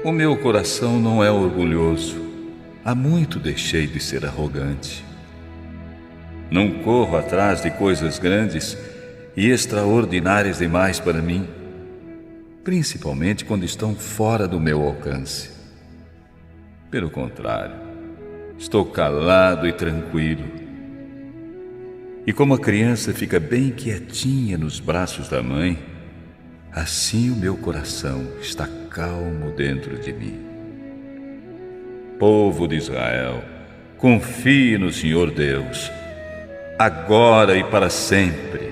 O meu coração não é orgulhoso. Há muito deixei de ser arrogante. Não corro atrás de coisas grandes e extraordinárias demais para mim, principalmente quando estão fora do meu alcance. Pelo contrário, estou calado e tranquilo. E como a criança fica bem quietinha nos braços da mãe, assim o meu coração está calmo dentro de mim. Povo de Israel, confie no Senhor Deus, agora e para sempre.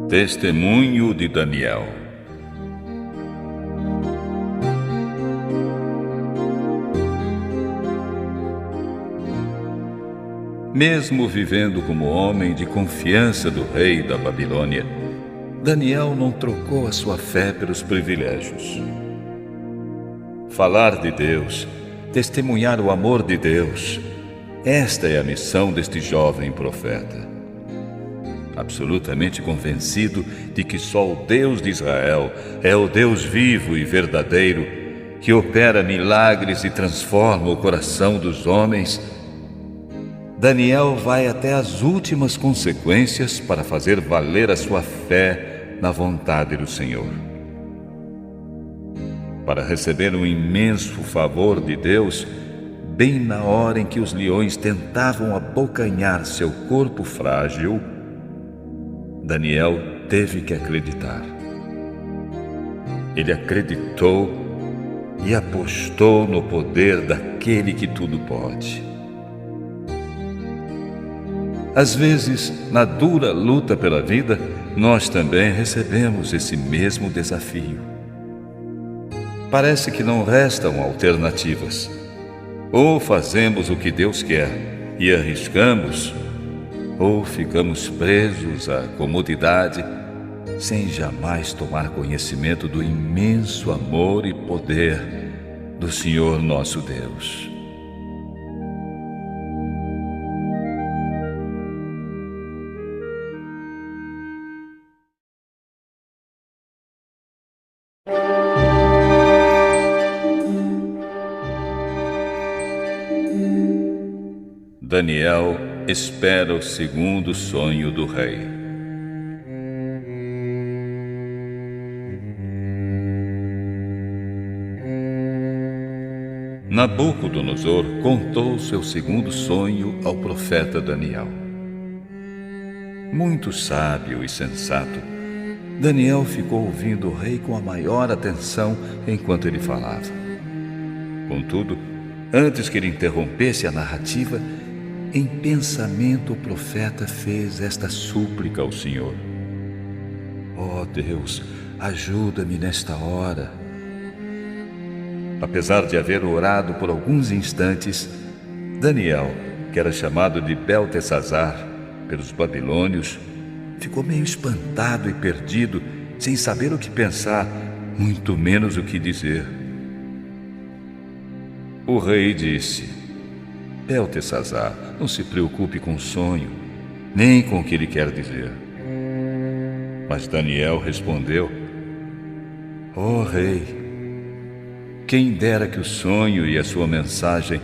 Testemunho de Daniel. Mesmo vivendo como homem de confiança do rei da Babilônia, Daniel não trocou a sua fé pelos privilégios. Falar de Deus, testemunhar o amor de Deus, esta é a missão deste jovem profeta. Absolutamente convencido de que só o Deus de Israel é o Deus vivo e verdadeiro, que opera milagres e transforma o coração dos homens, Daniel vai até as últimas consequências para fazer valer a sua fé na vontade do Senhor. Para receber um imenso favor de Deus, bem na hora em que os leões tentavam abocanhar seu corpo frágil, Daniel teve que acreditar. Ele acreditou e apostou no poder daquele que tudo pode. Às vezes, na dura luta pela vida, nós também recebemos esse mesmo desafio. Parece que não restam alternativas. Ou fazemos o que Deus quer e arriscamos, ou ficamos presos à comodidade, sem jamais tomar conhecimento do imenso amor e poder do Senhor nosso Deus. Daniel espera o segundo sonho do rei. Nabucodonosor contou seu segundo sonho ao profeta Daniel. Muito sábio e sensato, Daniel ficou ouvindo o rei com a maior atenção enquanto ele falava. Contudo, antes que ele interrompesse a narrativa, em pensamento o profeta fez esta súplica ao Senhor: ó Deus, ajuda-me nesta hora. Apesar de haver orado por alguns instantes, Daniel, que era chamado de Beltesazar pelos babilônios, ficou meio espantado e perdido, sem saber o que pensar, muito menos o que dizer. O rei disse: Beltesazar, não se preocupe com o sonho, nem com o que ele quer dizer. Mas Daniel respondeu: ó rei, quem dera que o sonho e a sua mensagem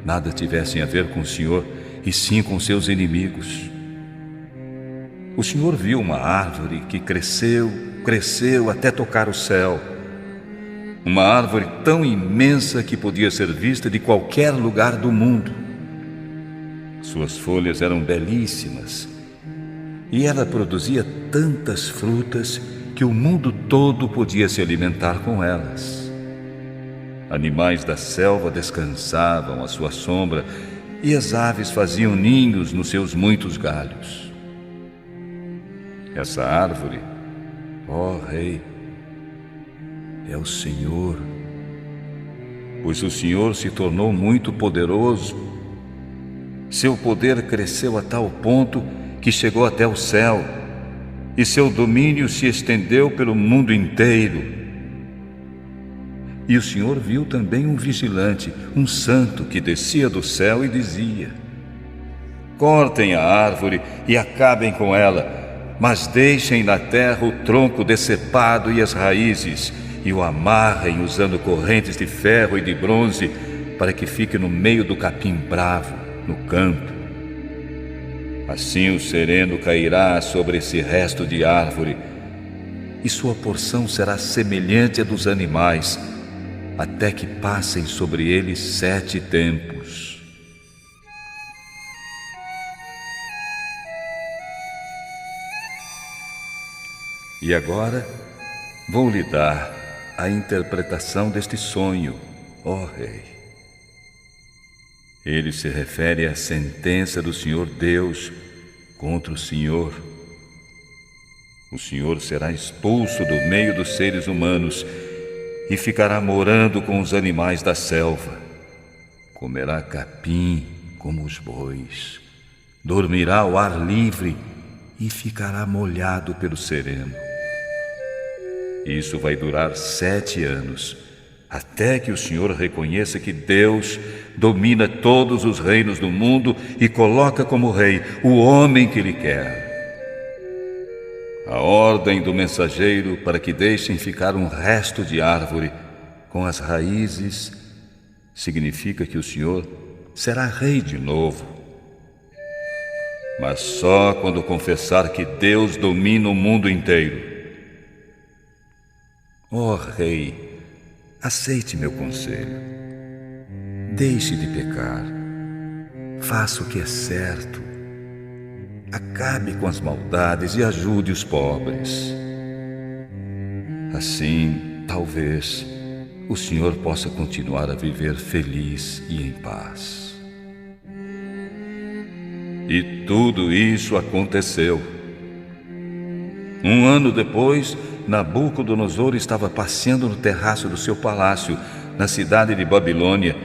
nada tivessem a ver com o Senhor, e sim com seus inimigos. O Senhor viu uma árvore que cresceu até tocar o céu. Uma árvore tão imensa que podia ser vista de qualquer lugar do mundo. Suas folhas eram belíssimas e ela produzia tantas frutas que o mundo todo podia se alimentar com elas. Animais da selva descansavam à sua sombra e as aves faziam ninhos nos seus muitos galhos. Essa árvore, ó rei, é o Senhor, pois o Senhor se tornou muito poderoso. Seu poder cresceu a tal ponto que chegou até o céu, e seu domínio se estendeu pelo mundo inteiro. E o Senhor viu também um vigilante, um santo, que descia do céu e dizia: cortem a árvore e acabem com ela, mas deixem na terra o tronco decepado e as raízes, e o amarrem usando correntes de ferro e de bronze, para que fique no meio do capim bravo, no campo. Assim o sereno cairá sobre esse resto de árvore, e sua porção será semelhante à dos animais, até que passem sobre ele 7 tempos. E agora vou lhe dar a interpretação deste sonho, ó rei. Ele se refere à sentença do Senhor Deus contra o Senhor. O Senhor será expulso do meio dos seres humanos e ficará morando com os animais da selva. Comerá capim como os bois, dormirá ao ar livre e ficará molhado pelo sereno. Isso vai durar 7 anos, até que o Senhor reconheça que Deus domina todos os reinos do mundo e coloca como rei o homem que Ele quer. A ordem do mensageiro para que deixem ficar um resto de árvore com as raízes significa que o Senhor será rei de novo. Mas só quando confessar que Deus domina o mundo inteiro. Ó rei, aceite meu conselho. Deixe de pecar. Faça o que é certo. Acabe com as maldades e ajude os pobres. Assim, talvez, o Senhor possa continuar a viver feliz e em paz. E tudo isso aconteceu. 1 ano depois, Nabucodonosor estava passeando no terraço do seu palácio, na cidade de Babilônia,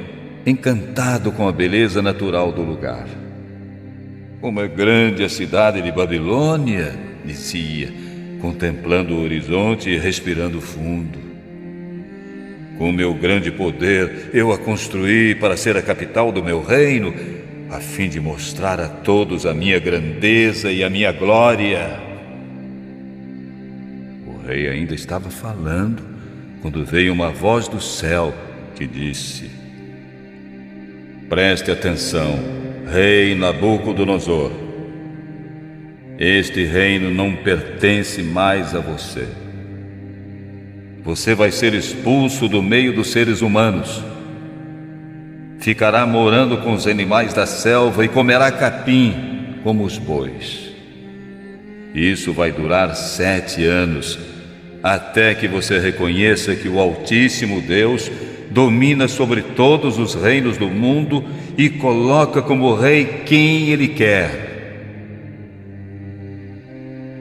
encantado com a beleza natural do lugar. Como é grande a cidade de Babilônia, dizia, contemplando o horizonte e respirando fundo. Com meu grande poder, eu a construí para ser a capital do meu reino, a fim de mostrar a todos a minha grandeza e a minha glória. O rei ainda estava falando, quando veio uma voz do céu que disse: preste atenção, rei Nabucodonosor. Este reino não pertence mais a você. Você vai ser expulso do meio dos seres humanos. Ficará morando com os animais da selva e comerá capim como os bois. Isso vai durar 7 anos, até que você reconheça que o Altíssimo Deus domina sobre todos os reinos do mundo e coloca como rei quem Ele quer.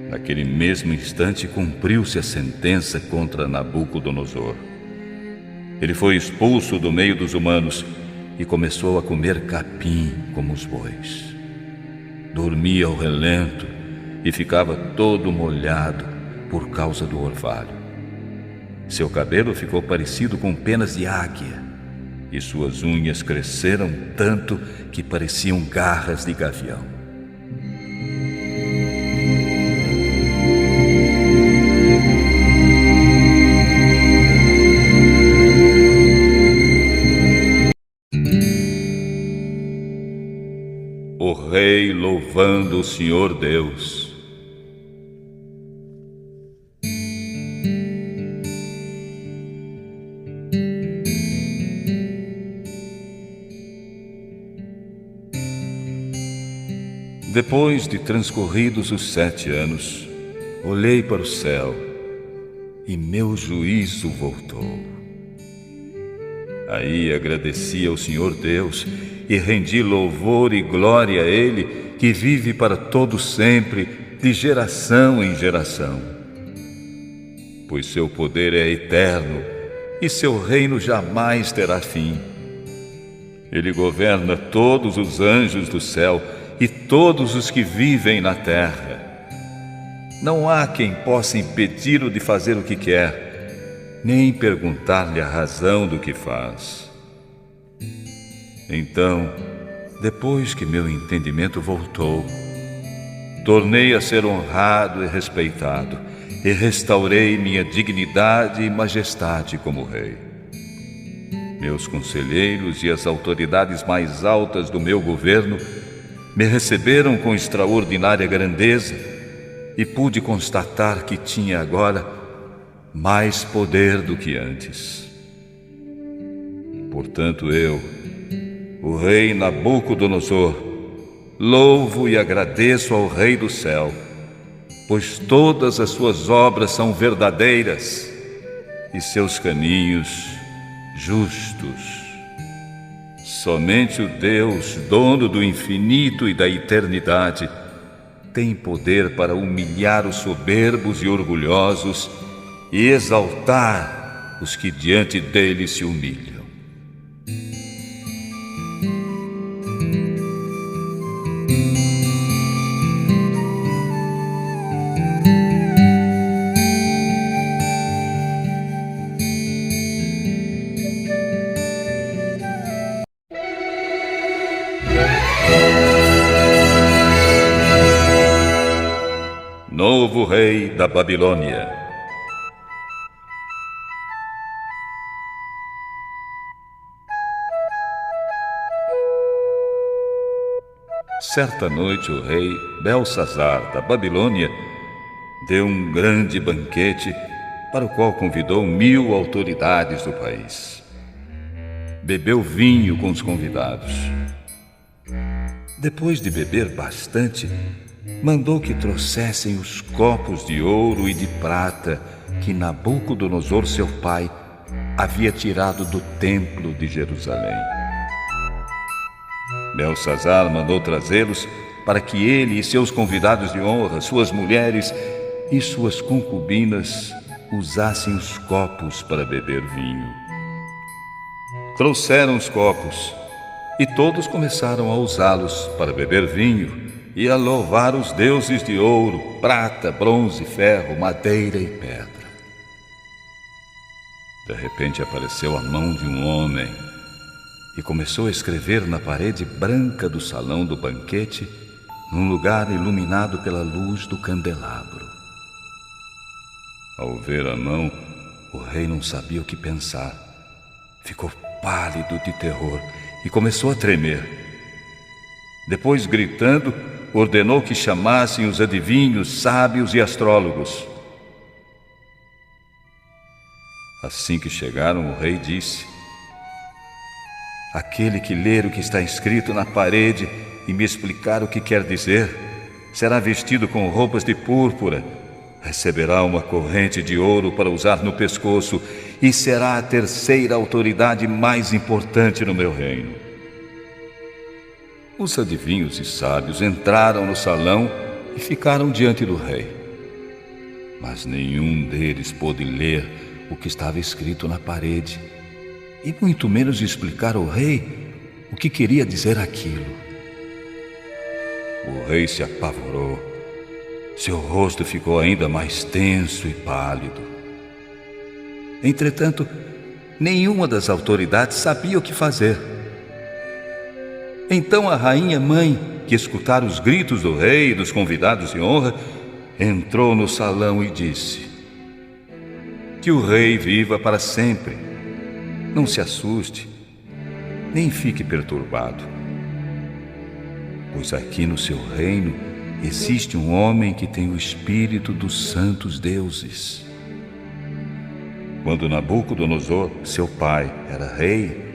Naquele mesmo instante cumpriu-se a sentença contra Nabucodonosor. Ele foi expulso do meio dos humanos e começou a comer capim como os bois. Dormia ao relento e ficava todo molhado por causa do orvalho. Seu cabelo ficou parecido com penas de águia e suas unhas cresceram tanto que pareciam garras de gavião. O rei louvando o Senhor Deus. Depois de transcorridos os 7 anos, olhei para o céu e meu juízo voltou. Aí agradeci ao Senhor Deus e rendi louvor e glória a Ele, que vive para todo sempre, de geração em geração. Pois seu poder é eterno e seu reino jamais terá fim. Ele governa todos os anjos do céu e todos os que vivem na terra. Não há quem possa impedi-lo de fazer o que quer. nem perguntar-lhe a razão do que faz. Então, depois que meu entendimento voltou, tornei a ser honrado e respeitado, e restaurei minha dignidade e majestade como rei. Meus conselheiros e as autoridades mais altas do meu governo me receberam com extraordinária grandeza e pude constatar que tinha agora mais poder do que antes. Portanto, eu, o rei Nabucodonosor, louvo e agradeço ao Rei do céu, pois todas as suas obras são verdadeiras e seus caminhos justos. Somente o Deus, dono do infinito e da eternidade, tem poder para humilhar os soberbos e orgulhosos e exaltar os que diante dele se humilham. Novo rei da Babilônia. Certa noite o rei Belsazar da Babilônia deu um grande banquete para o qual convidou 1000 autoridades do país. Bebeu vinho com os convidados. Depois de beber bastante, mandou que trouxessem os copos de ouro e de prata que Nabucodonosor, seu pai, havia tirado do templo de Jerusalém. Belsazar mandou trazê-los para que ele e seus convidados de honra, suas mulheres e suas concubinas usassem os copos para beber vinho. Trouxeram os copos e todos começaram a usá-los para beber vinho e a louvar os deuses de ouro, prata, bronze, ferro, madeira e pedra. De repente apareceu a mão de um homem e começou a escrever na parede branca do salão do banquete, num lugar iluminado pela luz do candelabro. Ao ver a mão, o rei não sabia o que pensar. Ficou pálido de terror e começou a tremer. Depois, gritando, ordenou que chamassem os adivinhos, sábios e astrólogos. Assim que chegaram, o rei disse: aquele que ler o que está escrito na parede e me explicar o que quer dizer, será vestido com roupas de púrpura, receberá uma corrente de ouro para usar no pescoço e será a terceira autoridade mais importante no meu reino. Os adivinhos e sábios entraram no salão e ficaram diante do rei. Mas nenhum deles pôde ler o que estava escrito na parede, e muito menos explicar ao rei o que queria dizer aquilo. O rei se apavorou. Seu rosto ficou ainda mais tenso e pálido. Entretanto, nenhuma das autoridades sabia o que fazer. Então a rainha mãe, que escutara os gritos do rei e dos convidados de honra, entrou no salão e disse: que o rei viva para sempre. Não se assuste, nem fique perturbado, pois aqui no seu reino existe um homem que tem o espírito dos santos deuses. Quando Nabucodonosor, seu pai, era rei,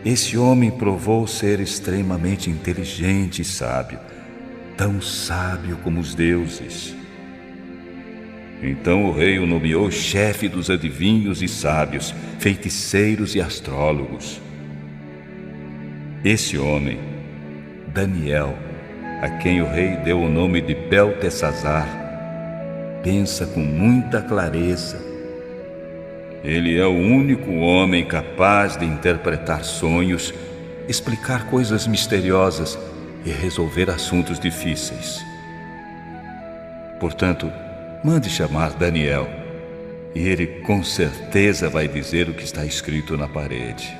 esse homem provou ser extremamente inteligente e sábio, tão sábio como os deuses. Então o rei o nomeou chefe dos adivinhos e sábios, feiticeiros e astrólogos. Esse homem, Daniel, a quem o rei deu o nome de Beltesazar, pensa com muita clareza. Ele é o único homem capaz de interpretar sonhos, explicar coisas misteriosas e resolver assuntos difíceis. Portanto, mande chamar Daniel e ele com certeza vai dizer o que está escrito na parede.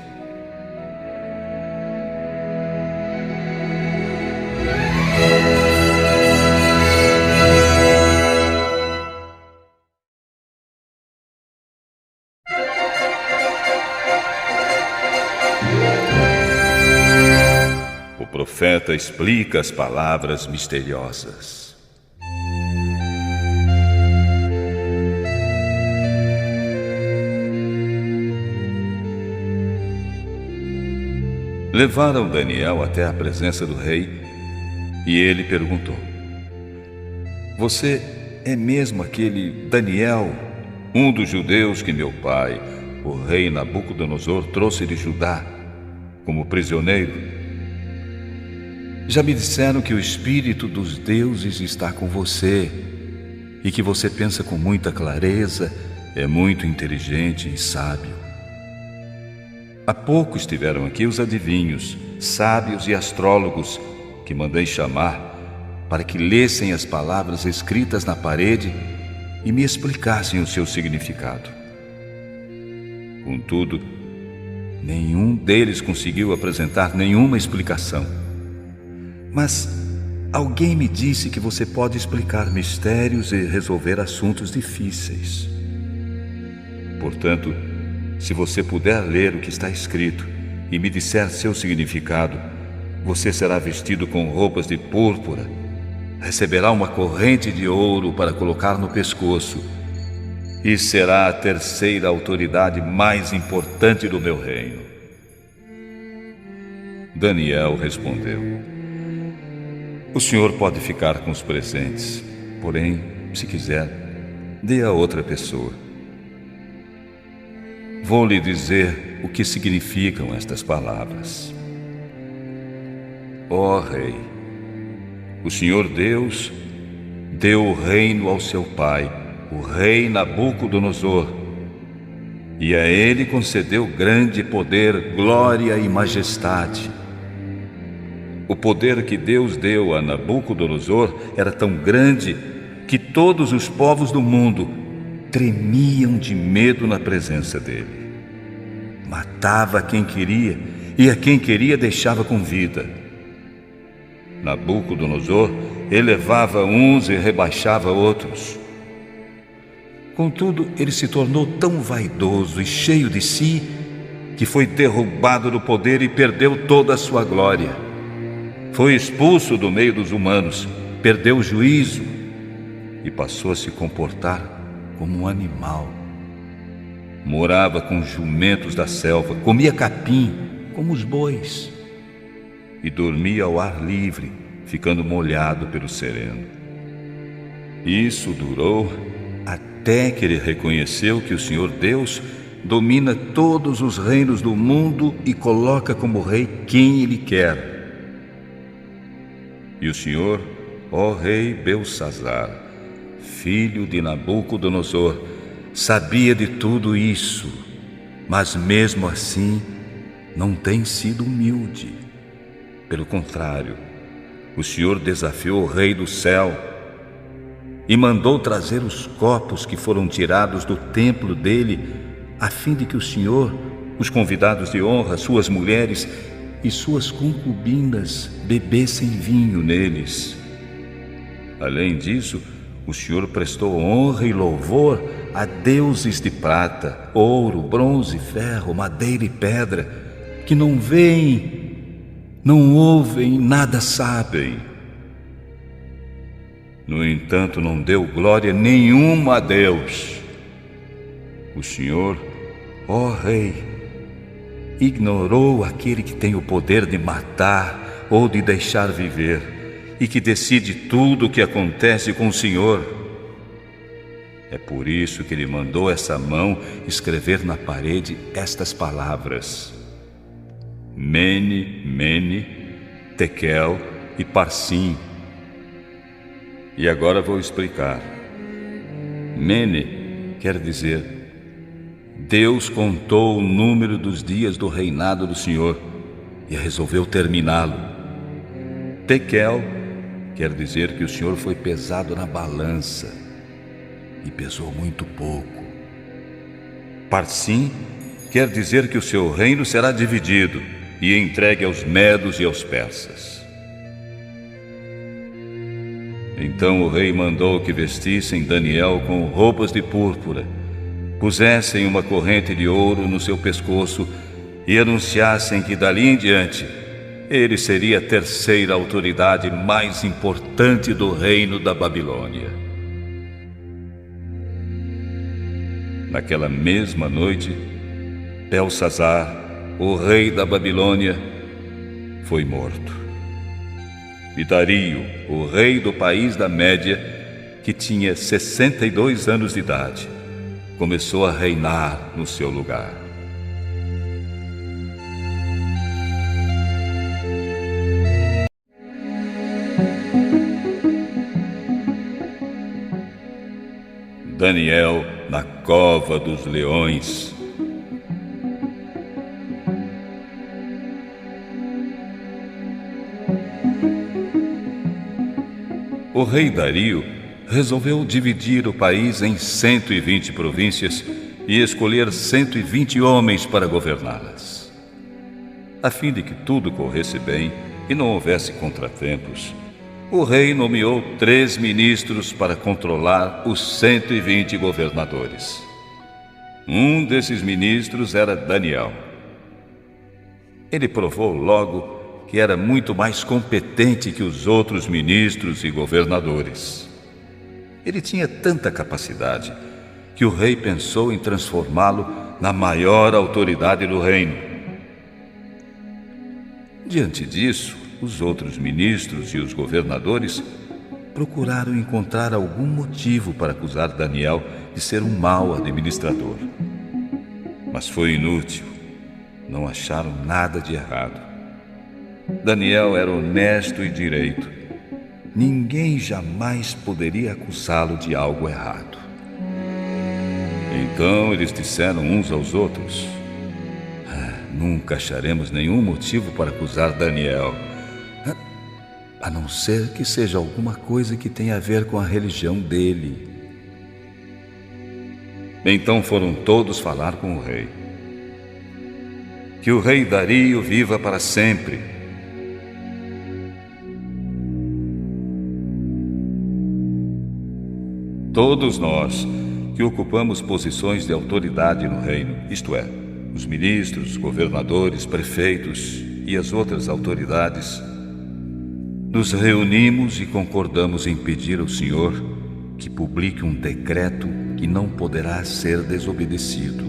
O profeta explica as palavras misteriosas. Levaram Daniel até a presença do rei e ele perguntou: Você é mesmo aquele Daniel, um dos judeus que meu pai, o rei Nabucodonosor, trouxe de Judá como prisioneiro? Já me disseram que o espírito dos deuses está com você e que você pensa com muita clareza, é muito inteligente e sábio. Há pouco estiveram aqui os adivinhos, sábios e astrólogos que mandei chamar para que lessem as palavras escritas na parede e me explicassem o seu significado. Contudo, nenhum deles conseguiu apresentar nenhuma explicação. Mas alguém me disse que você pode explicar mistérios e resolver assuntos difíceis. Portanto, se você puder ler o que está escrito e me disser seu significado, você será vestido com roupas de púrpura, receberá uma corrente de ouro para colocar no pescoço e será a terceira autoridade mais importante do meu reino. Daniel respondeu: O senhor pode ficar com os presentes, porém, se quiser, dê a outra pessoa. Vou lhe dizer o que significam estas palavras. Ó Rei, o Senhor Deus deu o reino ao seu pai, o rei Nabucodonosor, e a ele concedeu grande poder, glória e majestade. O poder que Deus deu a Nabucodonosor era tão grande que todos os povos do mundo tremiam de medo na presença dele. Matava a quem queria e a quem queria deixava com vida. Nabucodonosor elevava uns e rebaixava outros. Contudo, ele se tornou tão vaidoso e cheio de si que foi derrubado do poder e perdeu toda a sua glória. Foi expulso do meio dos humanos, perdeu o juízo e passou a se comportar como um animal. Morava com jumentos da selva, comia capim, como os bois, e dormia ao ar livre, ficando molhado pelo sereno. Isso durou até que ele reconheceu que o Senhor Deus domina todos os reinos do mundo e coloca como rei quem ele quer. E o Senhor, ó rei Belsazzar, filho de Nabucodonosor, sabia de tudo isso, mas mesmo assim não tem sido humilde. Pelo contrário, o Senhor desafiou o Rei do céu e mandou trazer os copos que foram tirados do templo dele, a fim de que o Senhor, os convidados de honra, suas mulheres e suas concubinas bebessem vinho neles. Além disso, o Senhor prestou honra e louvor a deuses de prata, ouro, bronze, ferro, madeira e pedra, que não veem, não ouvem, nada sabem. No entanto, não deu glória nenhuma a Deus. O Senhor, ó Rei, ignorou aquele que tem o poder de matar ou de deixar viver, e que decide tudo o que acontece com o Senhor. É por isso que ele mandou essa mão escrever na parede estas palavras: Mene, Mene, Tekel e Parsim. E agora vou explicar. Mene quer dizer: Deus contou o número dos dias do reinado do Senhor e resolveu terminá-lo. Tekel quer dizer que o Senhor foi pesado na balança e pesou muito pouco. Parsim quer dizer que o seu reino será dividido e entregue aos medos e aos persas. Então o rei mandou que vestissem Daniel com roupas de púrpura, pusessem uma corrente de ouro no seu pescoço e anunciassem que dali em diante ele seria a terceira autoridade mais importante do reino da Babilônia. Naquela mesma noite, Belsazar, o rei da Babilônia, foi morto. E Dario, o rei do país da Média, que tinha 62 anos de idade, começou a reinar no seu lugar. Daniel na cova dos leões. O rei Dario resolveu dividir o país em 120 províncias e escolher 120 homens para governá-las. A fim de que tudo corresse bem e não houvesse contratempos, o rei nomeou 3 ministros para controlar os 120 governadores. Um desses ministros era Daniel. Ele provou logo que era muito mais competente que os outros ministros e governadores. Ele tinha tanta capacidade que o rei pensou em transformá-lo na maior autoridade do reino. Diante disso, os outros ministros e os governadores procuraram encontrar algum motivo para acusar Daniel de ser um mau administrador. Mas foi inútil. Não acharam nada de errado. Daniel era honesto e direito. Ninguém jamais poderia acusá-lo de algo errado. Então eles disseram uns aos outros: nunca acharemos nenhum motivo para acusar Daniel, a não ser que seja alguma coisa que tenha a ver com a religião dele. Então foram todos falar com o rei. Que o rei Dario viva para sempre. Todos nós que ocupamos posições de autoridade no reino, isto é, os ministros, governadores, prefeitos e as outras autoridades, nos reunimos e concordamos em pedir ao Senhor que publique um decreto que não poderá ser desobedecido.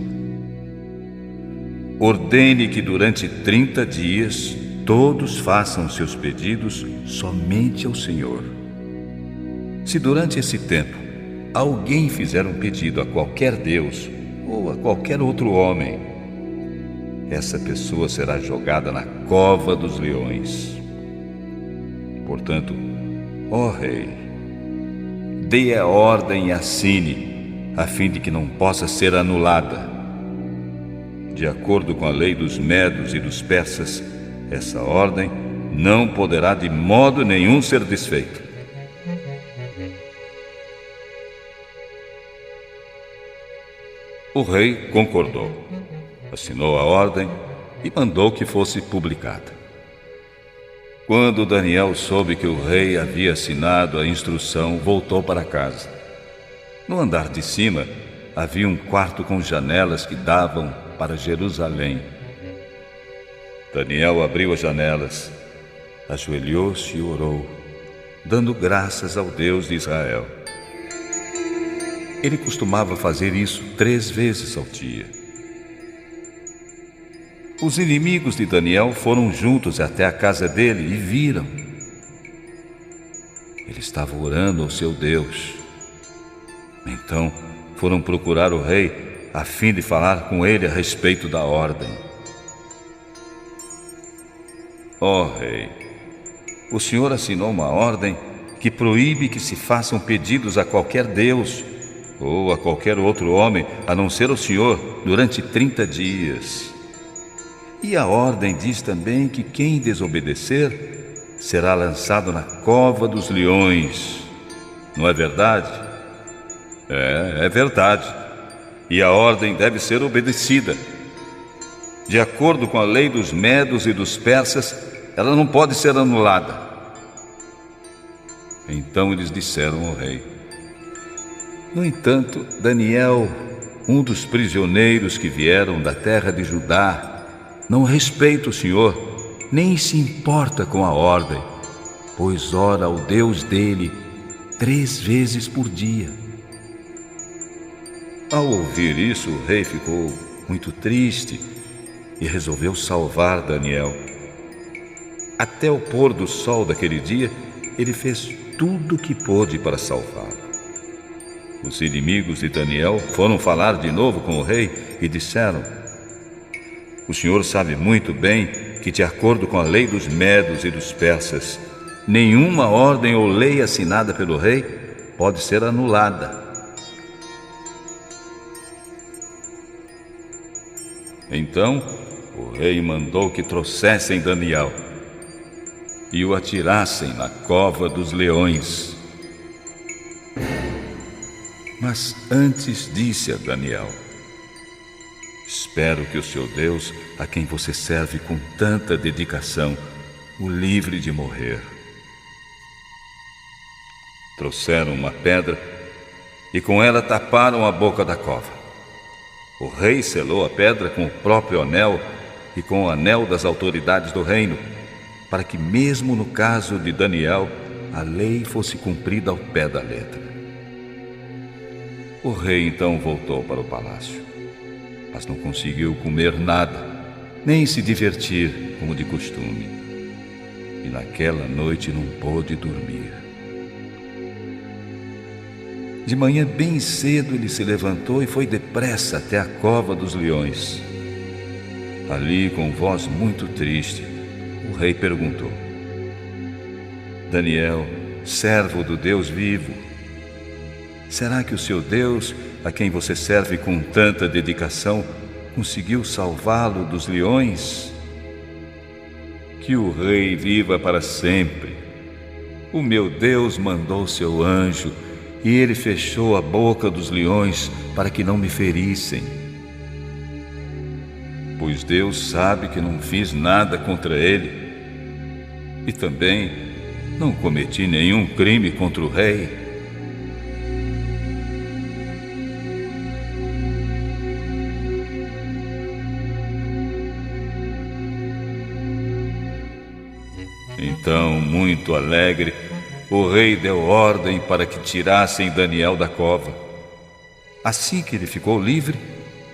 Ordene que durante 30 dias todos façam seus pedidos somente ao Senhor. Se durante esse tempo alguém fizer um pedido a qualquer Deus ou a qualquer outro homem, essa pessoa será jogada na cova dos leões. Portanto, ó rei, dê a ordem e assine, a fim de que não possa ser anulada. De acordo com a lei dos medos e dos persas, essa ordem não poderá de modo nenhum ser desfeita. O rei concordou, assinou a ordem e mandou que fosse publicada. Quando Daniel soube que o rei havia assinado a instrução, voltou para casa. No andar de cima havia um quarto com janelas que davam para Jerusalém. Daniel abriu as janelas, ajoelhou-se e orou, dando graças ao Deus de Israel. Ele costumava fazer isso 3 vezes ao dia. Os inimigos de Daniel foram juntos até a casa dele e viram. Ele estava orando ao seu Deus. Então foram procurar o rei a fim de falar com ele a respeito da ordem. Ó rei, o Senhor assinou uma ordem que proíbe que se façam pedidos a qualquer Deus ou a qualquer outro homem, a não ser o Senhor, durante 30 dias. E a ordem diz também que quem desobedecer será lançado na cova dos leões. Não é verdade? É verdade. e a ordem deve ser obedecida. De acordo com a lei dos medos e dos persas, ela não pode ser anulada. Então eles disseram ao rei. No entanto, Daniel, um dos prisioneiros que vieram da terra de Judá, não respeita o Senhor, nem se importa com a ordem, pois ora ao Deus dele 3 vezes por dia. Ao ouvir isso, o rei ficou muito triste e resolveu salvar Daniel. Até o pôr do sol daquele dia, ele fez tudo o que pôde para salvá-lo. Os inimigos de Daniel foram falar de novo com o rei e disseram: o senhor sabe muito bem que, de acordo com a lei dos medos e dos persas, nenhuma ordem ou lei assinada pelo rei pode ser anulada. Então o rei mandou que trouxessem Daniel e o atirassem na cova dos leões. Mas antes disse a Daniel: espero que o seu Deus, a quem você serve com tanta dedicação, o livre de morrer. Trouxeram uma pedra e com ela taparam a boca da cova. O rei selou a pedra com o próprio anel e com o anel das autoridades do reino, para que mesmo no caso de Daniel, a lei fosse cumprida ao pé da letra. O rei então voltou para o palácio, mas não conseguiu comer nada, nem se divertir como de costume. E naquela noite não pôde dormir. De manhã bem cedo ele se levantou e foi depressa até a cova dos leões. Ali, com voz muito triste, o rei perguntou: Daniel, servo do Deus vivo, será que o seu Deus, a quem você serve com tanta dedicação, conseguiu salvá-lo dos leões? Que o rei viva para sempre. O meu Deus mandou seu anjo e ele fechou a boca dos leões para que não me ferissem. Pois Deus sabe que não fiz nada contra ele e também não cometi nenhum crime contra o rei. Então, muito alegre, o rei deu ordem para que tirassem Daniel da cova. Assim que ele ficou livre,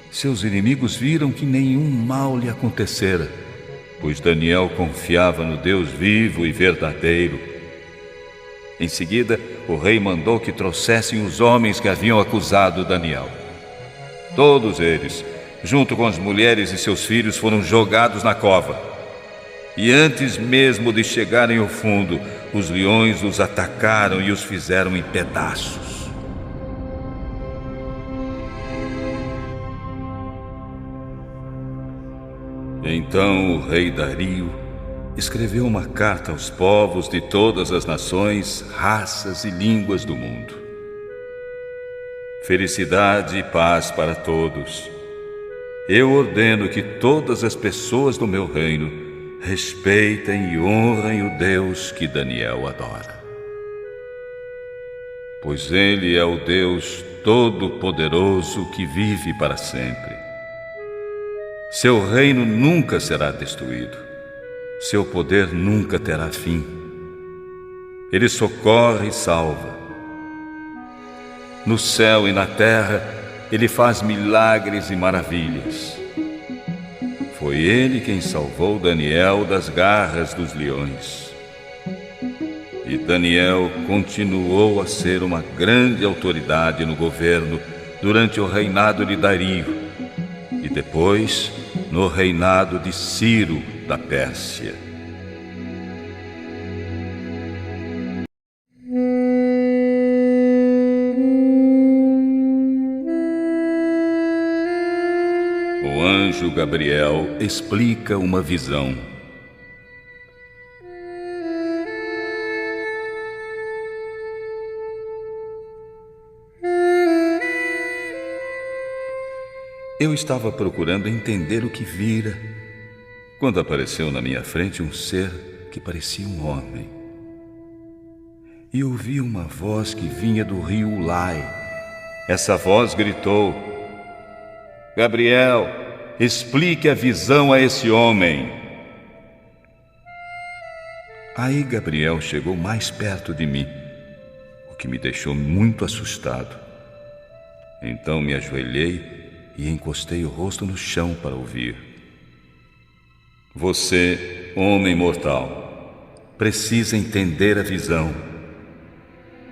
seus inimigos viram que nenhum mal lhe acontecera, pois Daniel confiava no Deus vivo e verdadeiro. Em seguida, o rei mandou que trouxessem os homens que haviam acusado Daniel. Todos eles, junto com as mulheres e seus filhos, foram jogados na cova. E antes mesmo de chegarem ao fundo, os leões os atacaram e os fizeram em pedaços. Então o rei Dario escreveu uma carta aos povos de todas as nações, raças e línguas do mundo. Felicidade e paz para todos. Eu ordeno que todas as pessoas do meu reino respeitem e honrem o Deus que Daniel adora. Pois ele é o Deus Todo-Poderoso que vive para sempre. Seu reino nunca será destruído. Seu poder nunca terá fim. Ele socorre e salva. No céu e na terra, ele faz milagres e maravilhas. Foi ele quem salvou Daniel das garras dos leões. E Daniel continuou a ser uma grande autoridade no governo durante o reinado de Dario e depois no reinado de Ciro da Pérsia. O anjo Gabriel explica uma visão. Eu estava procurando entender o que vira, quando apareceu na minha frente um ser que parecia um homem. E ouvi uma voz que vinha do rio Ulai. Essa voz gritou: Gabriel, explique a visão a esse homem. Aí Gabriel chegou mais perto de mim, o que me deixou muito assustado. Então me ajoelhei e encostei o rosto no chão para ouvir. Você, homem mortal, precisa entender a visão,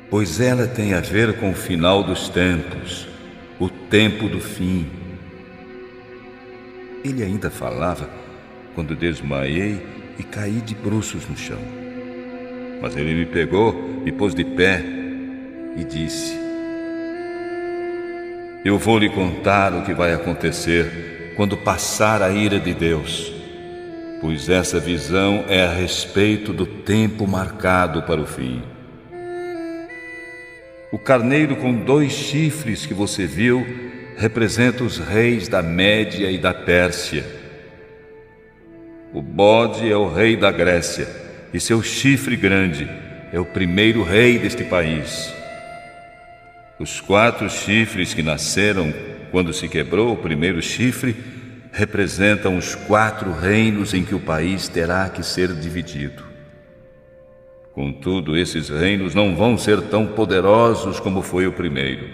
pois ela tem a ver com o final dos tempos, o tempo do fim. Ele ainda falava quando desmaiei e caí de bruços no chão. Mas ele me pegou, me pôs de pé e disse: Eu vou lhe contar o que vai acontecer quando passar a ira de Deus, pois essa visão é a respeito do tempo marcado para o fim. O carneiro com 2 chifres que você viu representa os reis da Média e da Pérsia. O bode é o rei da Grécia, e seu chifre grande é o primeiro rei deste país. Os 4 chifres que nasceram quando se quebrou o primeiro chifre representam os 4 reinos em que o país terá que ser dividido. Contudo, esses reinos não vão ser tão poderosos como foi o primeiro.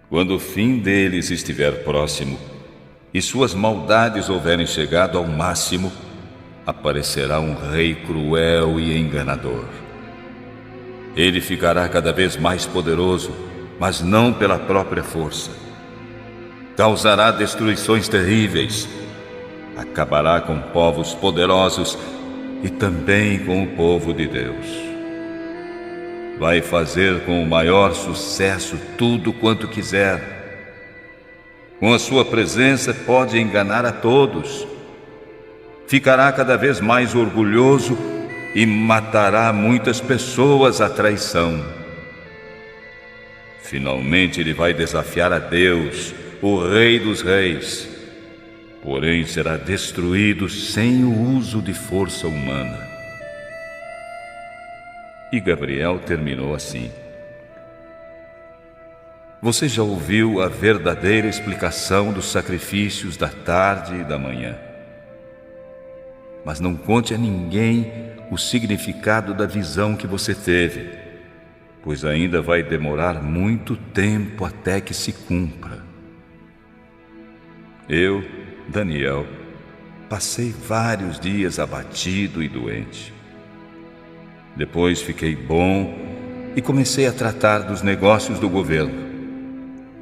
Quando o fim deles estiver próximo e suas maldades houverem chegado ao máximo, aparecerá um rei cruel e enganador. Ele ficará cada vez mais poderoso, mas não pela própria força. Causará destruições terríveis, acabará com povos poderosos e também com o povo de Deus. Vai fazer com o maior sucesso tudo quanto quiser. Com a sua presença pode enganar a todos. Ficará cada vez mais orgulhoso e matará muitas pessoas à traição. Finalmente ele vai desafiar a Deus, o Rei dos Reis, porém será destruído sem o uso de força humana. E Gabriel terminou assim: Você já ouviu a verdadeira explicação dos sacrifícios da tarde e da manhã. Mas não conte a ninguém o significado da visão que você teve, pois ainda vai demorar muito tempo até que se cumpra. Eu, Daniel, passei vários dias abatido e doente. Depois fiquei bom e comecei a tratar dos negócios do governo.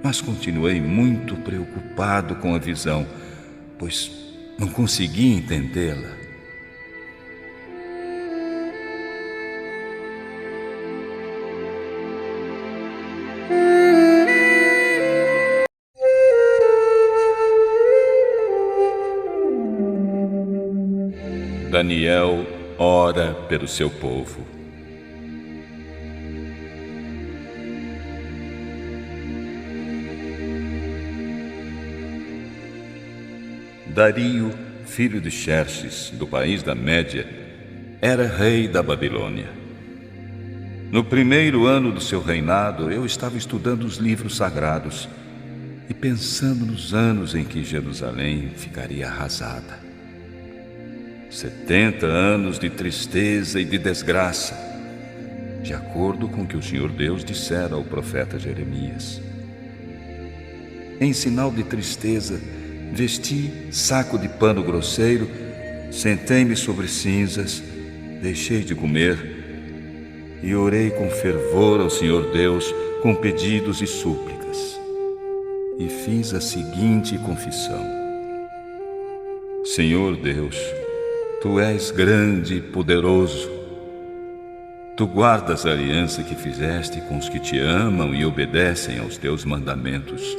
Mas continuei muito preocupado com a visão, pois não conseguia entendê-la. Daniel ora pelo seu povo. Dario, filho de Xerxes, do país da Média, era rei da Babilônia. No primeiro ano do seu reinado, eu estava estudando os livros sagrados e pensando nos anos em que Jerusalém ficaria arrasada. 70 anos de tristeza e de desgraça, de acordo com o que o Senhor Deus dissera ao profeta Jeremias. Em sinal de tristeza, vesti saco de pano grosseiro, sentei-me sobre cinzas, deixei de comer e orei com fervor ao Senhor Deus com pedidos e súplicas. E fiz a seguinte confissão: Senhor Deus, Tu és grande e poderoso. Tu guardas a aliança que fizeste com os que te amam e obedecem aos teus mandamentos.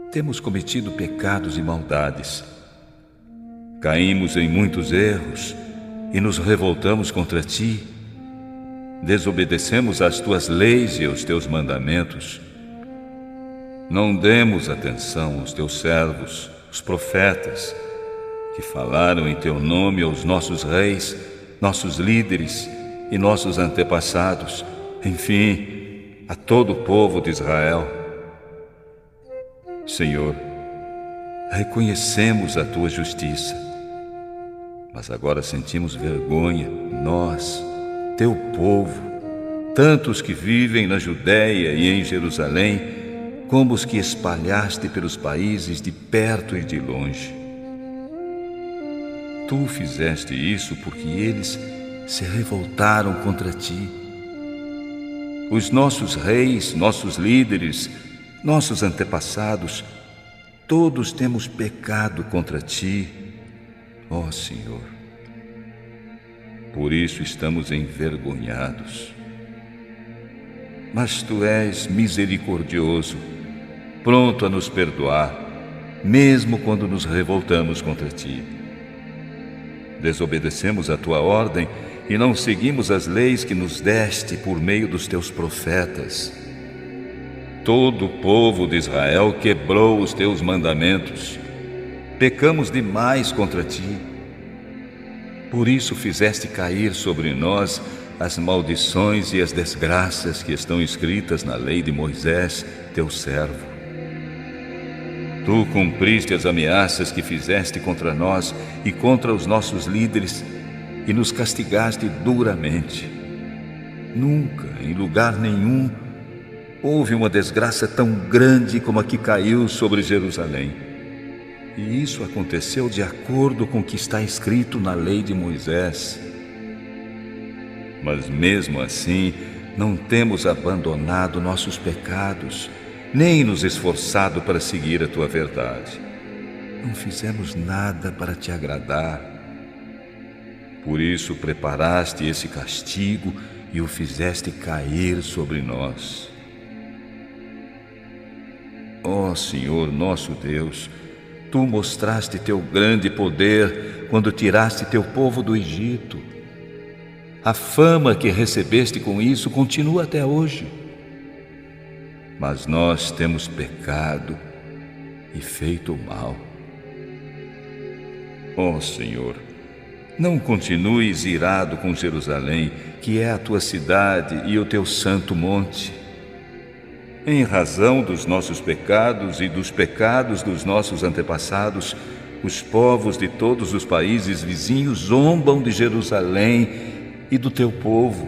Temos cometido pecados e maldades. Caímos em muitos erros e nos revoltamos contra ti. Desobedecemos às tuas leis e aos teus mandamentos. não demos atenção aos teus servos, os profetas, que falaram em teu nome aos nossos reis, nossos líderes e nossos antepassados, enfim, a todo o povo de Israel. Senhor, reconhecemos a tua justiça, mas agora sentimos vergonha, nós, teu povo, tanto os que vivem na Judéia e em Jerusalém, como os que espalhaste pelos países de perto e de longe. Tu fizeste isso porque eles se revoltaram contra ti. Os nossos reis, nossos líderes, nossos antepassados, todos temos pecado contra ti, ó Senhor. Por isso estamos envergonhados. Mas tu és misericordioso, pronto a nos perdoar, mesmo quando nos revoltamos contra ti. Desobedecemos a tua ordem e não seguimos as leis que nos deste por meio dos teus profetas. Todo o povo de Israel quebrou os teus mandamentos. Pecamos demais contra ti. Por isso fizeste cair sobre nós as maldições e as desgraças que estão escritas na lei de Moisés, teu servo. Tu cumpriste as ameaças que fizeste contra nós e contra os nossos líderes e nos castigaste duramente. Nunca, em lugar nenhum, houve uma desgraça tão grande como a que caiu sobre Jerusalém. E isso aconteceu de acordo com o que está escrito na lei de Moisés. Mas mesmo assim, não temos abandonado nossos pecados, nem nos esforçado para seguir a tua verdade. Não fizemos nada para te agradar. Por isso preparaste esse castigo e o fizeste cair sobre nós. Ó Senhor, nosso Deus, tu mostraste teu grande poder quando tiraste teu povo do Egito. A fama que recebeste com isso continua até hoje. Mas nós temos pecado e feito mal. Ó Senhor, não continues irado com Jerusalém, que é a tua cidade e o teu santo monte. Em razão dos nossos pecados e dos pecados dos nossos antepassados, os povos de todos os países vizinhos zombam de Jerusalém e do teu povo.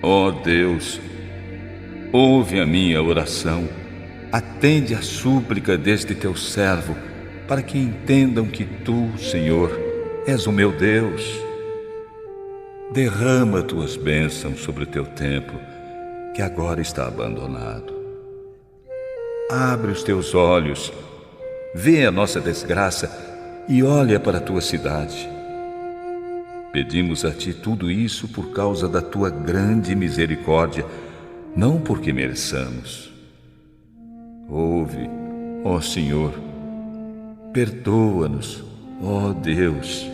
Ó Deus, ouve a minha oração, atende a súplica deste teu servo, para que entendam que tu, Senhor, és o meu Deus. Derrama tuas bênçãos sobre o teu templo, que agora está abandonado. Abre os teus olhos, vê a nossa desgraça e olha para a tua cidade. Pedimos a ti tudo isso por causa da tua grande misericórdia, não porque mereçamos. Ouve, ó Senhor, perdoa-nos, ó Deus,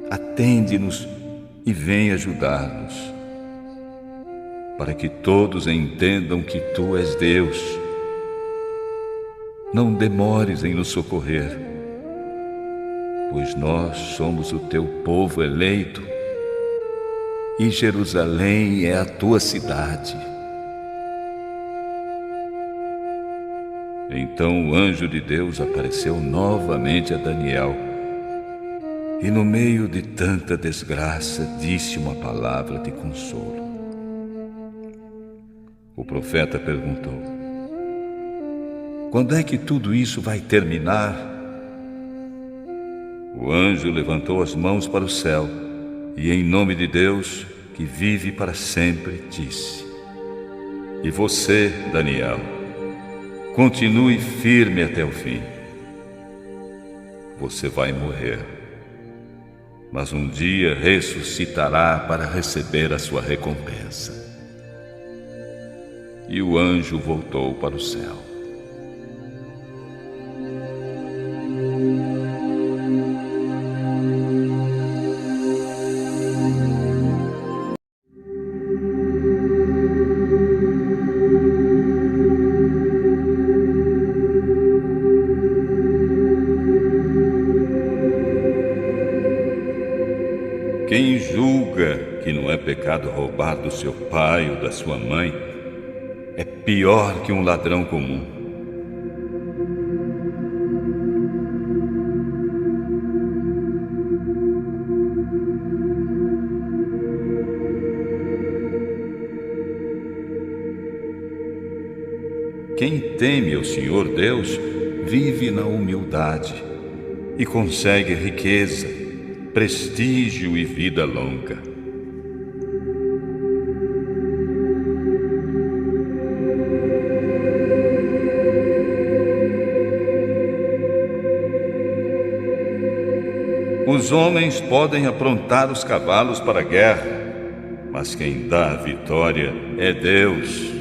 atende-nos e vem ajudar-nos, para que todos entendam que tu és Deus. Não demores em nos socorrer, pois nós somos o teu povo eleito e Jerusalém é a tua cidade. Então o anjo de Deus apareceu novamente a Daniel e no meio de tanta desgraça disse uma palavra de consolo. O profeta perguntou: quando é que tudo isso vai terminar? O anjo levantou as mãos para o céu e, em nome de Deus, que vive para sempre, disse: e você, Daniel, continue firme até o fim. Você vai morrer, mas um dia ressuscitará para receber a sua recompensa. E o anjo voltou para o céu. Quem julga que não é pecado roubar do seu pai ou da sua mãe é pior que um ladrão comum. Quem teme ao Senhor Deus vive na humildade e consegue riqueza, prestígio e vida longa. Os homens podem aprontar os cavalos para a guerra, mas quem dá a vitória é Deus.